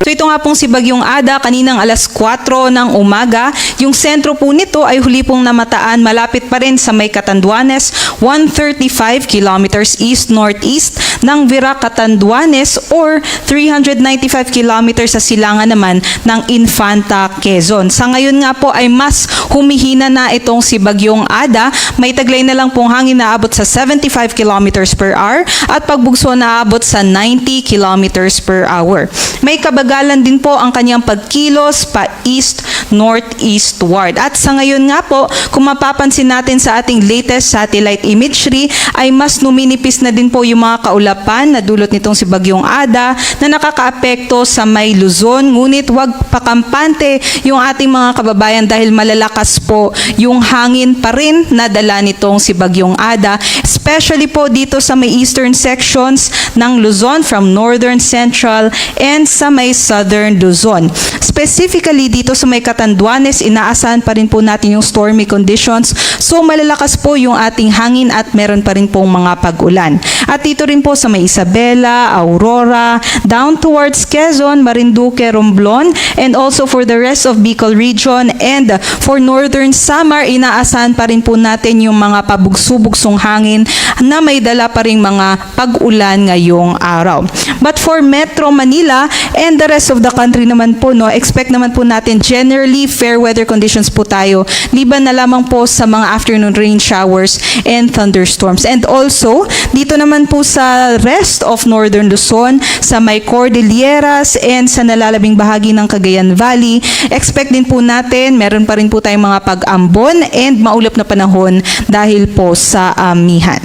So ito nga pong si Bagyong Ada, kaninang alas 4 ng umaga. Yung sentro po nito ay huli pong namataan malapit pa rin sa may Catanduanes, 135 kilometers east-northeast ng Vira Catanduanes or 395 kilometers sa silangan naman ng Infanta, Quezon. Sa ngayon nga po ay mas humihina na itong si Bagyong Ada. May taglay na lang pong hangin na abot sa 75 kilometers per hour at pagbugso na abot sa 90 kilometers per hour. May kabagalan din po ang kanyang pagkilos pa east-northeastward. At sa ngayon nga po, kung mapapansin natin sa ating latest satellite imagery, ay mas numinipis na din po yung mga kaulapan na dulot nitong si Bagyong Ada na nakakaapekto sa may Luzon. Ngunit wag pakampante yung ating mga kababayan dahil malalakas po yung hangin pa rin na dala nitong si Bagyong Ada, especially po dito sa may eastern sections ng Luzon from northern, central, and sa may southern Luzon. Specifically dito sa may Catanduanes, inaasahan pa rin po natin yung stormy conditions. So malalakas po yung ating hangin at meron pa rin pong mga pag-ulan. At dito rin po sa may Isabela, Aurora, down towards Quezon, Marinduque, Romblon, and also for the rest of Bicol region and for northern Samar, inaasahan pa rin po natin yung mga pabugso-bugsong hangin na may dala pa rin mga pag-ulan ngayong araw. But for Metro Manila and the rest of the country naman po, no, expect naman po natin generally fair weather conditions po tayo, liban na lamang po sa mga afternoon rain showers and thunderstorms. And also, dito naman po sa rest of northern Luzon, sa may Cordilleras and sa nalalabing bahagi ng Cagayan Valley, expect din po natin, meron pa rin po tayong mga pag-ambon and maulap na panahon dahil po sa amihan.